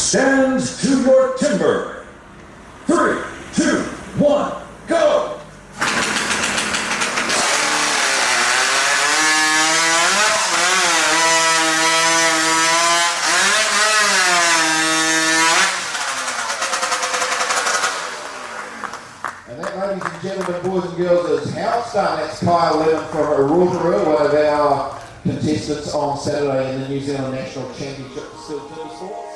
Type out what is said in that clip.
Stand to your timber. 3, 2, 1, go! And that, ladies and gentlemen, boys and girls, is Houndstone. That's Kyle Lemon from Rotorua, one of our contestants on Saturday in the New Zealand National Championship for Steel Timber Sports.